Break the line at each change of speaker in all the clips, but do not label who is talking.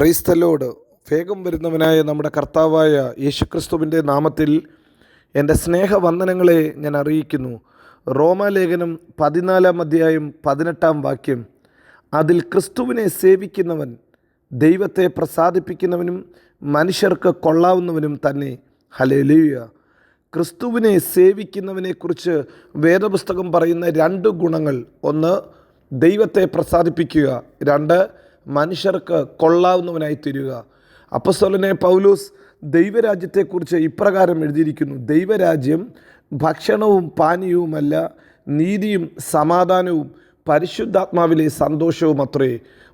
Praise the Lord. വേഗം വരുന്നവനായ നമ്മുടെ കർത്താവായ യേശുക്രിസ്തുവിൻ്റെ നാമത്തിൽ എൻ്റെ സ്നേഹവന്ദനങ്ങളെ ഞാൻ അറിയിക്കുന്നു. റോമാലേഖനം 14 അധ്യായം 18 വാക്യം. അതിൽ ക്രിസ്തുവിനെ സേവിക്കുന്നവൻ ദൈവത്തെ പ്രസാദിപ്പിക്കുന്നവനും മനുഷ്യർക്ക് കൊള്ളാവുന്നവനും തന്നെ. ഹല്ലേലൂയ. ക്രിസ്തുവിനെ സേവിക്കുന്നവനെക്കുറിച്ച് വേദപുസ്തകം പറയുന്ന 2 ഗുണങ്ങൾ: ഒന്ന്, ദൈവത്തെ പ്രസാദിപ്പിക്കുക; 2, മനുഷ്യർക്ക് കൊള്ളാവുന്നവനായി തീരുക. അപ്പോസ്തലനായ പൗലോസ് ദൈവരാജ്യത്തെക്കുറിച്ച് ഇപ്രകാരം എഴുതിയിരിക്കുന്നു: ദൈവരാജ്യം ഭക്ഷണവും പാനീയവുമല്ല, നീതിയും സമാധാനവും പരിശുദ്ധാത്മാവിലെ സന്തോഷവും അത്രേ.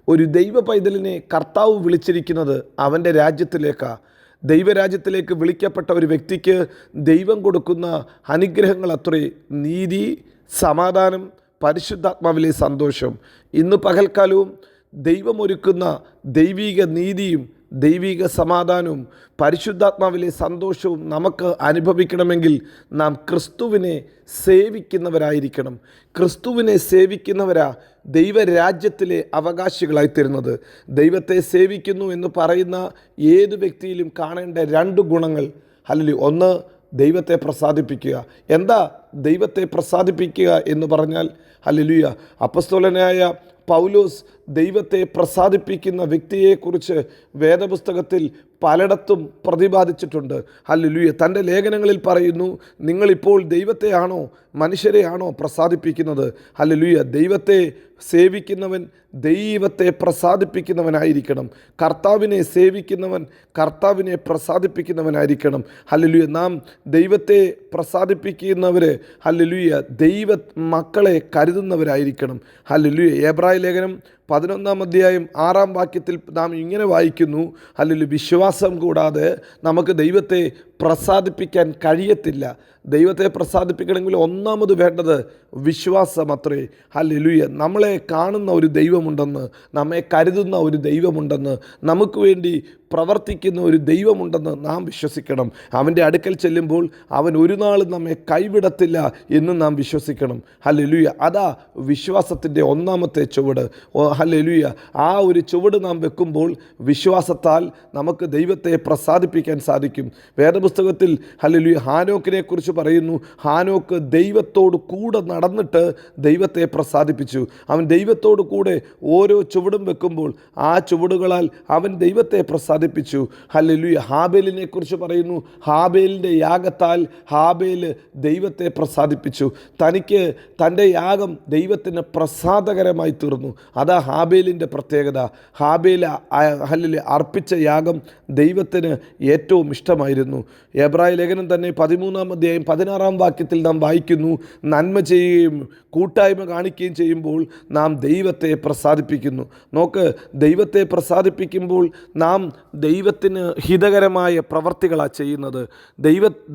ഒരു ദൈവ പൈതലിനെ കർത്താവ് വിളിച്ചിരിക്കുന്നത് അവൻ്റെ രാജ്യത്തിലേക്കാണ്. ദൈവരാജ്യത്തിലേക്ക് വിളിക്കപ്പെട്ട ഒരു വ്യക്തിക്ക് ദൈവം കൊടുക്കുന്ന അനുഗ്രഹങ്ങൾ അത്രേ: നീതി, സമാധാനം, പരിശുദ്ധാത്മാവിലെ സന്തോഷം. ഇന്ന് പകൽക്കാലവും ദൈവമൊരുക്കുന്ന ദൈവിക നീതിയും ദൈവിക സമാധാനവും പരിശുദ്ധാത്മാവിലെ സന്തോഷവും നമുക്ക് അനുഭവിക്കണമെങ്കിൽ നാം ക്രിസ്തുവിനെ സേവിക്കുന്നവരായിരിക്കണം. ക്രിസ്തുവിനെ സേവിക്കുന്നവരാ ദൈവരാജ്യത്തിലെ അവകാശികളായിത്തീരുന്നത്. ദൈവത്തെ സേവിക്കുന്നു എന്ന് പറയുന്ന ഏത് വ്യക്തിയിലും കാണേണ്ട 2 ഗുണങ്ങൾ. അല്ലെങ്കിൽ ഒന്ന്, ദൈവത്തെ പ്രസാദിപ്പിക്കുക. എന്താ ദൈവത്തെ പ്രസാദിപ്പിക്കുക എന്ന് പറഞ്ഞാൽ? ഹല്ലേലൂയ. അപ്പോസ്തലനായ പൗലോസ് ദൈവത്തെ പ്രസാദിപ്പിക്കുന്ന വ്യക്തിയെക്കുറിച്ച് വേദപുസ്തകത്തിൽ പലയിടത്തും പ്രതിപാദിച്ചിട്ടുണ്ട്. ഹല്ലേലൂയ. തൻ്റെ ലേഖനങ്ങളിൽ പറയുന്നു, നിങ്ങളിപ്പോൾ ദൈവത്തെയാണോ മനുഷ്യരെയാണോ പ്രസാദിപ്പിക്കുന്നത്? ഹല്ലേലൂയ. ദൈവത്തെ സേവിക്കുന്നവൻ ദൈവത്തെ പ്രസാദിപ്പിക്കുന്നവനായിരിക്കണം. കർത്താവിനെ സേവിക്കുന്നവൻ കർത്താവിനെ പ്രസാദിപ്പിക്കുന്നവനായിരിക്കണം. ഹല്ലേലൂയ. നാം ദൈവത്തെ പ്രസാദിപ്പിക്കുന്നവർ ഹല്ലേലൂയ ദൈവ മക്കളെ കരുതുന്നവരായിരിക്കണം. ഹല്ലേലൂയ. എബ്രായ ലേഖനം 11 അധ്യായം 6 വാക്യത്തിൽ നാം ഇങ്ങനെ വായിക്കുന്നു: ഹല്ലേലൂയ, വിശ്വാസം കൂടാതെ നമുക്ക് ദൈവത്തെ പ്രസാദിപ്പിക്കാൻ കഴിയത്തില്ല. ദൈവത്തെ പ്രസാദിപ്പിക്കണമെങ്കിൽ ഒന്നാമത് വേണ്ടത് വിശ്വാസം അത്രേ. ഹല്ലേലൂയ. നമ്മളെ കാണുന്ന ഒരു ദൈവമുണ്ടെന്ന്, നമ്മെ കരുതുന്ന ഒരു ദൈവമുണ്ടെന്ന്, നമുക്ക് വേണ്ടി പ്രവർത്തിക്കുന്ന ഒരു ദൈവമുണ്ടെന്ന് നാം വിശ്വസിക്കണം. അവൻ്റെ അടുക്കൽ ചെല്ലുമ്പോൾ അവൻ ഒരു നാളും നമ്മെ കൈവിടത്തില്ല എന്ന് നാം വിശ്വസിക്കണം. ഹല്ലേലൂയ. അതാ വിശ്വാസത്തിൻ്റെ ഒന്നാമത്തെ ചുവട്. ഹല്ലേലൂയ. ആ ഒരു ചുവട് നാം വെക്കുമ്പോൾ വിശ്വാസത്താൽ നമുക്ക് ദൈവത്തെ പ്രസാദിപ്പിക്കാൻ സാധിക്കും. വേദപുസ്തകത്തിൽ ഹല്ലേലൂയ ഹാനോക്കിനെ കുറിച്ച് പറയുന്നു. ഹാനോക്ക് ദൈവത്തോട് കൂടെ നടന്നിട്ട് ദൈവത്തെ പ്രസാദിപ്പിച്ചു. അവൻ ദൈവത്തോട് കൂടെ ഓരോ ചുവടും വെക്കുമ്പോൾ ആ ചുവടുകളാൽ അവൻ ദൈവത്തെ പ്രസാദിപ്പിച്ചു. ഹല്ലേലൂയ. ഹാബേലിനെ കുറിച്ച് പറയുന്നു. ഹാബേലിൻ്റെ യാഗത്താൽ ഹാബേൽ ദൈവത്തെ പ്രസാദിപ്പിച്ചു. തനിക്ക് തൻ്റെ യാഗം ദൈവത്തിന് പ്രസാദകരമായി തീർന്നു. അതാ ഹാബേലിൻ്റെ പ്രത്യേകത. ഹാബേൽ ഹല്ലേലൂയ അർപ്പിച്ച യാഗം ദൈവത്തിന് ഏറ്റവും ഇഷ്ടമായിരുന്നു. എബ്രായ ലേഖനം തന്നെ 13 അധ്യായം 16 വാക്യത്തിൽ നാം വായിക്കുന്നു: നന്മ ചെയ്യുകയും കൂട്ടായ്മ കാണിക്കുകയും ചെയ്യുമ്പോൾ നാം ദൈവത്തെ പ്രസാദിപ്പിക്കുന്നു. നോക്ക്, ദൈവത്തെ പ്രസാദിപ്പിക്കുമ്പോൾ നാം ദൈവത്തിന് ഹിതകരമായ പ്രവർത്തികളാണ് ചെയ്യുന്നത്.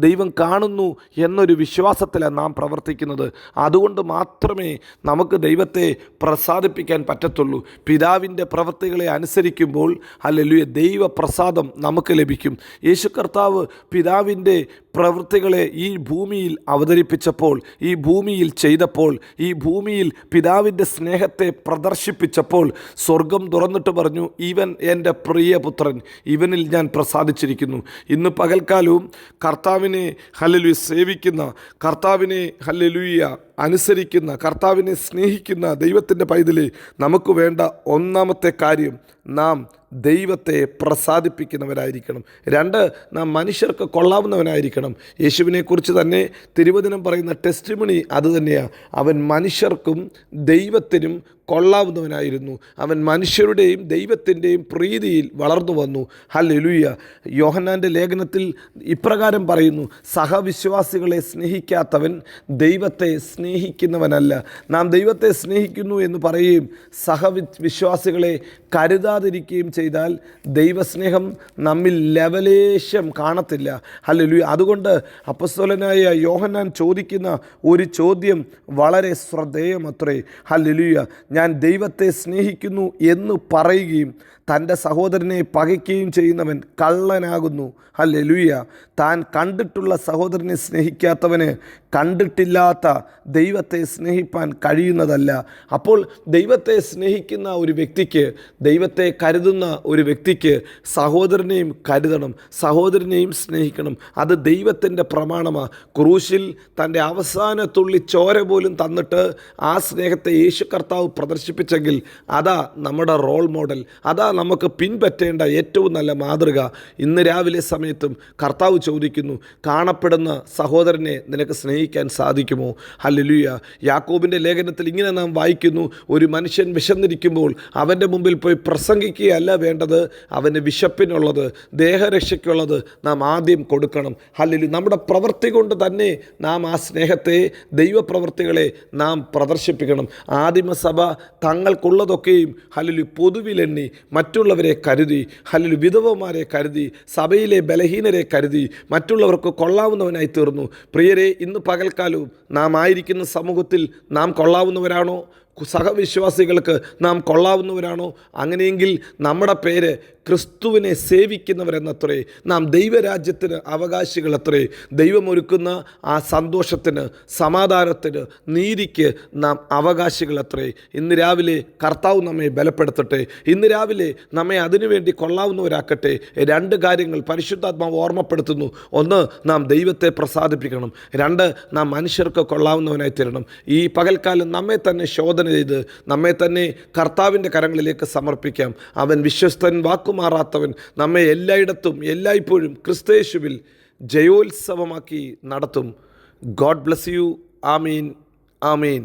ദൈവം കാണുന്നു എന്നൊരു വിശ്വാസത്തിലാണ് നാം പ്രവർത്തിക്കുന്നത്. അതുകൊണ്ട് മാത്രമേ നമുക്ക് ദൈവത്തെ പ്രസാദിപ്പിക്കാൻ പറ്റത്തുള്ളൂ. പിതാവിൻ്റെ പ്രവൃത്തികളെ അനുസരിക്കുമ്പോൾ ഹല്ലേലൂയ ദൈവപ്രസാദം നമുക്ക് ലഭിക്കും. യേശു കർത്താവ് പിതാവിൻ്റെ പ്രവൃത്തികളെ ഈ ഭൂമിയിൽ അവതരിപ്പിച്ചപ്പോൾ, ഈ ഭൂമിയിൽ ചെയ്തപ്പോൾ, ഈ ഭൂമിയിൽ പിതാവിൻ്റെ സ്നേഹത്തെ പ്രദർശിപ്പിച്ചപ്പോൾ സ്വർഗം തുറന്നിട്ട് പറഞ്ഞു: ഇവൻ എൻ്റെ പ്രിയപുത്രൻ, ഇവനിൽ ഞാൻ പ്രസാദിച്ചിരിക്കുന്നു. ഇന്ന് പകൽക്കാലവും കർത്താവിനെ ഹല്ലേലൂയ സേവിക്കുന്ന, കർത്താവിനെ ഹല്ലേലൂയ അനുസരിക്കുന്ന, കർത്താവിനെ സ്നേഹിക്കുന്ന ദൈവത്തിൻ്റെ പൈതലേ, നമുക്ക് വേണ്ട ഒന്നാമത്തെ കാര്യം നാം ദൈവത്തെ പ്രസാദിപ്പിക്കുന്നവരായിരിക്കണം. 2, നാം മനുഷ്യർക്ക് കൊള്ളാവുന്നവനായിരിക്കണം. യേശുവിനെക്കുറിച്ച് തന്നെ തിരുവചനം പറയുന്ന ടെസ്റ്റിമണി അതുതന്നെയാണ്. അവൻ മനുഷ്യർക്കും ദൈവത്തിനും കൊള്ളാവുന്നവനായിരുന്നു. അവൻ മനുഷ്യരുടെയും ദൈവത്തിൻ്റെയും പ്രീതിയിൽ വളർന്നു വന്നു. ഹല്ലേലൂയ. യോഹന്നാൻ്റെ ലേഖനത്തിൽ ഇപ്രകാരം പറയുന്നു: സഹവിശ്വാസികളെ സ്നേഹിക്കാത്തവൻ ദൈവത്തെ സ്നേഹിക്കുന്നവനല്ല. നാം ദൈവത്തെ സ്നേഹിക്കുന്നു എന്ന് പറയുകയും സഹവിശ്വാസികളെ കരുതാതിരിക്കുകയും ചെയ്താൽ ദൈവസ്നേഹം നമ്മിൽ ലവലേശം കാണത്തില്ല. ഹല്ലേലൂയ. അതുകൊണ്ട് അപ്പോസ്തലനായ യോഹന്നാൻ ചോദിക്കുന്ന ഒരു ചോദ്യം വളരെ ശ്രദ്ധേയമത്രേ. ഹല്ലേലൂയ. ഞാൻ ദൈവത്തെ സ്നേഹിക്കുന്നു എന്ന് പറയുകയും തൻ്റെ സഹോദരനെ പകയ്ക്കുകയും ചെയ്യുന്നവൻ കള്ളനാകുന്നു. ഹല്ലേലൂയ. താൻ കണ്ടിട്ടുള്ള സഹോദരനെ സ്നേഹിക്കാത്തവന് കണ്ടിട്ടില്ലാത്ത ദൈവത്തെ സ്നേഹിപ്പാൻ കഴിയുന്നതല്ല. അപ്പോൾ ദൈവത്തെ സ്നേഹിക്കുന്ന ഒരു വ്യക്തിക്ക്, ദൈവത്തെ കരുതുന്ന ഒരു വ്യക്തിക്ക് സഹോദരനെയും കരുതണം, സഹോദരനെയും സ്നേഹിക്കണം. അത് ദൈവത്തിൻ്റെ പ്രമാണമാണ്. ക്രൂശിൽ തൻ്റെ അവസാന തുള്ളി ചോര പോലും തന്നിട്ട് ആ സ്നേഹത്തെ യേശു കർത്താവ് പ്രദർശിപ്പിച്ചെങ്കിൽ അതാ നമ്മുടെ റോൾ മോഡൽ, അതാ നമുക്ക് പിൻപറ്റേണ്ട ഏറ്റവും നല്ല മാതൃക. ഇന്ന് രാവിലെ സമയത്തും കർത്താവ് ചോദിക്കുന്നു, കാണപ്പെടുന്ന സഹോദരനെ നിനക്ക് സ്നേഹിക്കാൻ സാധിക്കുമോ? ഹല്ലേലൂയ. യാക്കോബിൻ്റെ ലേഖനത്തിൽ ഇങ്ങനെ നാം വായിക്കുന്നു, ഒരു മനുഷ്യൻ വിശന്നിരിക്കുമ്പോൾ അവൻ്റെ മുമ്പിൽ പോയി പ്രസംഗിക്കുകയല്ല വേണ്ടത്, അവന് വിശപ്പിനുള്ളത്, ദേഹരക്ഷയ്ക്കുള്ളത് നാം ആദ്യം കൊടുക്കണം. ഹല്ലേലൂയ. നമ്മുടെ പ്രവൃത്തി കൊണ്ട് തന്നെ നാം ആ സ്നേഹത്തെ, ദൈവപ്രവൃത്തികളെ നാം പ്രദർശിപ്പിക്കണം. ആദിമസഭ തങ്ങൾക്കുള്ളതൊക്കെയും ഹല്ലേലൂയ പൊതുവിലെണ്ണി മറ്റുള്ളവരെ കരുതി, ഹല്ലേലൂയ വിധവമാരെ കരുതി, സഭയിലെ ബലഹീനരെ കരുതി, മറ്റുള്ളവർക്ക് കൊള്ളാവുന്നവനായി തീർന്നു. പ്രിയരെ, ഇന്ന് പകൽക്കാലവും നാം ആയിരിക്കുന്ന സമൂഹത്തിൽ നാം കൊള്ളാവുന്നവരാണോ? സഹവിശ്വാസികൾക്ക് നാം കൊള്ളാവുന്നവരാണോ? അങ്ങനെയെങ്കിൽ നമ്മുടെ പേര് ക്രിസ്തുവിനെ സേവിക്കുന്നവരെന്നത്രേ, നാം ദൈവരാജ്യത്തിന് അവകാശികളത്രേ. ദൈവമൊരുക്കുന്ന ആ സന്തോഷത്തിന്, സമാധാനത്തിന്, നീതിക്ക് നാം അവകാശികളത്രേ. ഇന്ന് രാവിലെ കർത്താവ് നമ്മെ ബലപ്പെടുത്തട്ടെ. ഇന്ന് രാവിലെ നമ്മെ അതിനുവേണ്ടി കൊള്ളാവുന്നവരാക്കട്ടെ. രണ്ട് കാര്യങ്ങൾ പരിശുദ്ധാത്മാവ് ഓർമ്മപ്പെടുത്തുന്നു. ഒന്ന്, നാം ദൈവത്തെ പ്രസാദിപ്പിക്കണം. രണ്ട്, നാം മനുഷ്യർക്ക് കൊള്ളാവുന്നവനായി തീരണം. ഈ പകൽക്കാലം നമ്മെ തന്നെ ശോധന ചെയ്ത് നമ്മെ തന്നെ കർത്താവിൻ്റെ കരങ്ങളിലേക്ക് സമർപ്പിക്കാം. അവൻ വിശ്വസ്തൻ, വാക്കുമാറാത്തവൻ, നമ്മെ എല്ലായിടത്തും എല്ലായ്പ്പോഴും ക്രിസ്തയേശുവിൽ ജയോത്സവമാക്കി നടത്തും. God bless you. Amin, Amin.